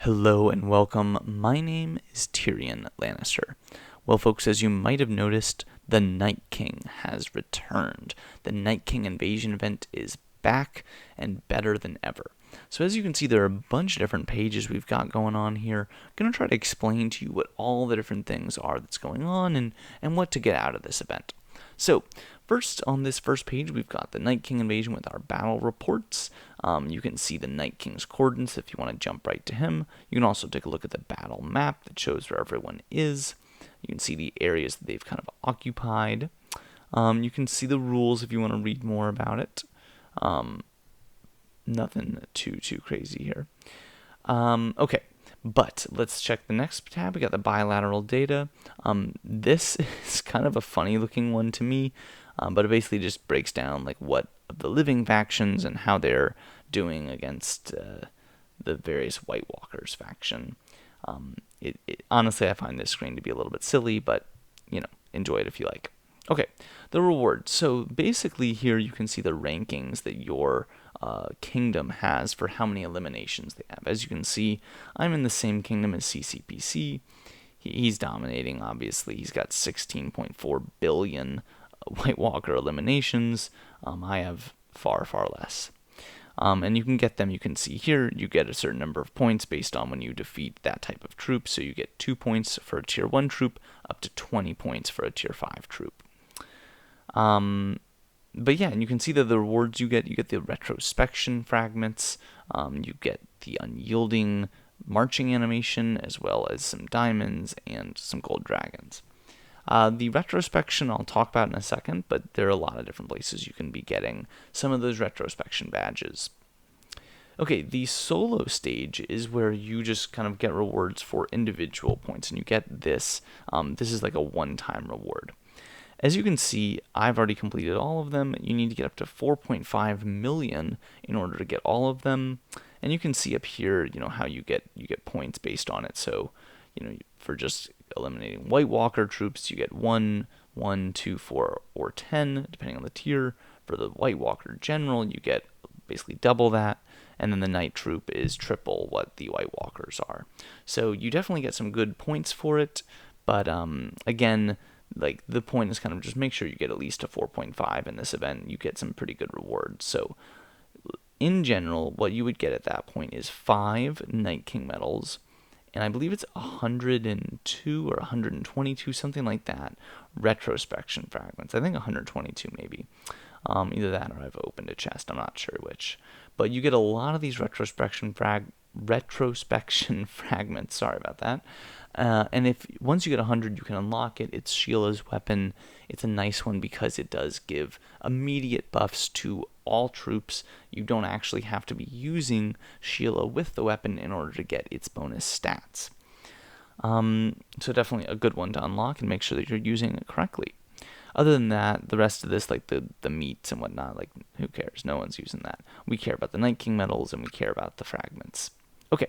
Hello and welcome. My name is TyrionLanstr. Well, folks, as you might have noticed, the Night King has returned. The Night King invasion event is back and better than ever. So as you can see, there are a bunch of different pages we've got going on here. I'm going to try to explain to you what all the different things are that's going on and what to get out of this event. So, first, on this first page, we've got the Night King invasion with our battle reports. You can see the Night King's coordinates if you want to jump right to him. You can also take a look at the battle map that shows where everyone is. You can see the areas that they've kind of occupied. You can see the rules if you want to read more about it. Nothing too crazy here. Okay. But let's check the next tab. We got the bilateral data. This is kind of a funny looking one to me, but it basically just breaks down like what of the living factions and how they're doing against the various White Walkers faction. Honestly, I find this screen to be a little bit silly, but enjoy it if you like. Okay, the rewards. So basically here you can see the rankings that your kingdom has for how many eliminations they have. As you can see, I'm in the same kingdom as CCPC. He's dominating, obviously. He's got 16.4 billion White Walker eliminations. I have far less. And you can get them, you can see here, you get a certain number of points based on when you defeat that type of troop. So you get 2 points for a tier 1 troop, up to 20 points for a tier 5 troop. But yeah, and you can see that the rewards you get the retrospection fragments, you get the unyielding marching animation, as well as some diamonds and some gold dragons. The retrospection I'll talk about in a second, but there are a lot of different places you can be getting some of those retrospection badges. Okay, the solo stage is where you just kind of get rewards for individual points, and you get this. This is like a one-time reward. As you can see, I've already completed all of them. You need to get up to 4.5 million in order to get all of them. And you can see up here, how you get points based on it. So, for just eliminating White Walker troops, you get 1, 2, 4, or 10, depending on the tier. For the White Walker General, you get basically double that. And then the Night Troop is triple what the White Walkers are. So you definitely get some good points for it. But again, like the point is kind of just make sure you get at least a 4.5 in this event. You get some pretty good rewards. So in general, what you would get at that point is 5 Night King medals, and I believe it's 102 or 122, something like that, retrospection fragments. I think 122 maybe. Either that or I've opened a chest. I'm not sure which. But you get a lot of these retrospection fragments. Sorry about that. And if once you get 100, you can unlock it. It's Sheila's weapon. It's a nice one because it does give immediate buffs to all troops. You don't actually have to be using Sheila with the weapon in order to get its bonus stats. So definitely a good one to unlock and make sure that you're using it correctly. Other than that, the rest of this, like the meats and whatnot, like who cares? No one's using that. We care about the Night King medals and we care about the fragments. Okay.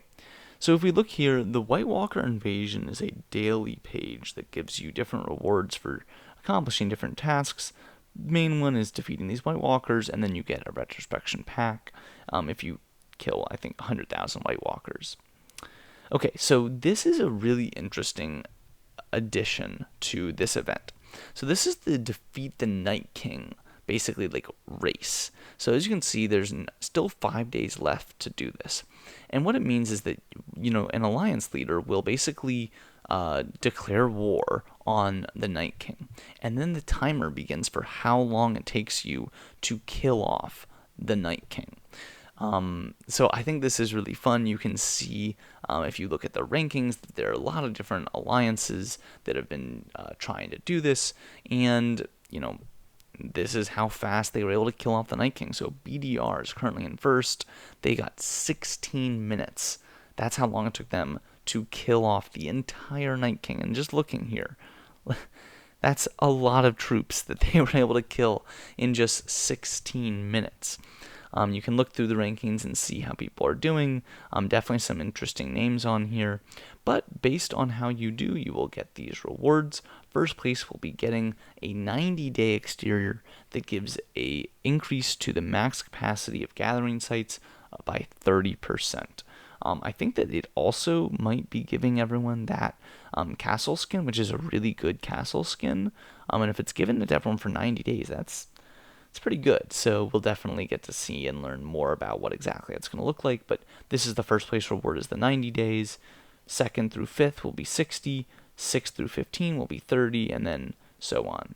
So if we look here, the White Walker invasion is a daily page that gives you different rewards for accomplishing different tasks. Main one is defeating these White Walkers, and then you get a retrospection pack if you kill, I think, 100,000 White Walkers. Okay, so this is a really interesting addition to this event. So this is the Defeat the Night King, basically like race. So as you can see, there's still 5 days left to do this. And what it means is that, an alliance leader will basically declare war on the Night King. And then the timer begins for how long it takes you to kill off the Night King. So I think this is really fun. You can see, if you look at the rankings, that there are a lot of different alliances that have been trying to do this. And, this is how fast they were able to kill off the Night King. So BDR is currently in first. They got 16 minutes. That's how long it took them to kill off the entire Night King. And just looking here, that's a lot of troops that they were able to kill in just 16 minutes. You can look through the rankings and see how people are doing. Definitely some interesting names on here. But based on how you do, you will get these rewards. First place will be getting a 90-day exterior that gives a increase to the max capacity of gathering sites by 30%. I think that it also might be giving everyone that castle skin, which is a really good castle skin. And if it's given to everyone for 90 days, it's pretty good. So we'll definitely get to see and learn more about what exactly it's going to look like. But this is the first place reward is the 90 days. Second through fifth will be 60. 6th through 15 will be 30, and then so on.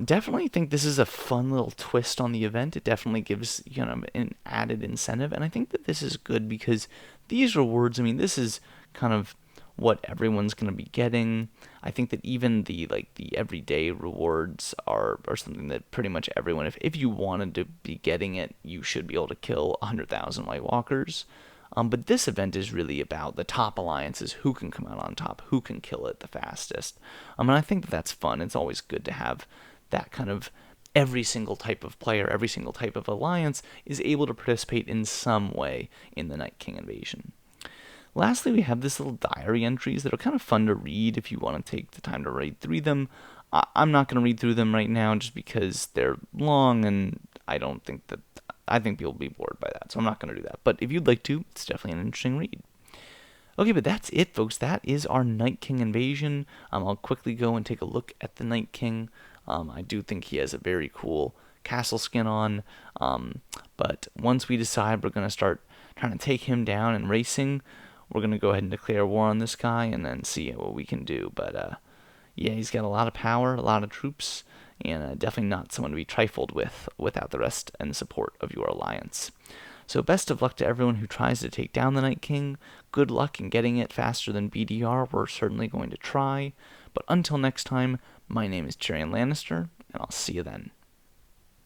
Definitely think this is a fun little twist on the event. It definitely gives an added incentive, and I think that this is good because these rewards, I mean, this is kind of what everyone's going to be getting. I think that even the everyday rewards are something that pretty much everyone, if you wanted to be getting it, you should be able to kill 100,000 White Walkers. But this event is really about the top alliances, who can come out on top, who can kill it the fastest. And I think that's fun. It's always good to have that kind of every single type of player, every single type of alliance is able to participate in some way in the Night King invasion. Lastly, we have this little diary entries that are kind of fun to read if you want to take the time to read through them. I'm not going to read through them right now just because they're long and I think people will be bored by that, so I'm not going to do that. But if you'd like to, it's definitely an interesting read. Okay, but that's it, folks. That is our Night King invasion. I'll quickly go and take a look at the Night King. I do think he has a very cool castle skin on. But once we decide we're going to start trying to take him down and racing, we're going to go ahead and declare war on this guy and then see what we can do. But yeah, he's got a lot of power, a lot of troops, and definitely not someone to be trifled with without the rest and support of your alliance. So best of luck to everyone who tries to take down the Night King. Good luck in getting it faster than BDR. We're certainly going to try. But until next time, my name is TyrionLanstr, and I'll see you then.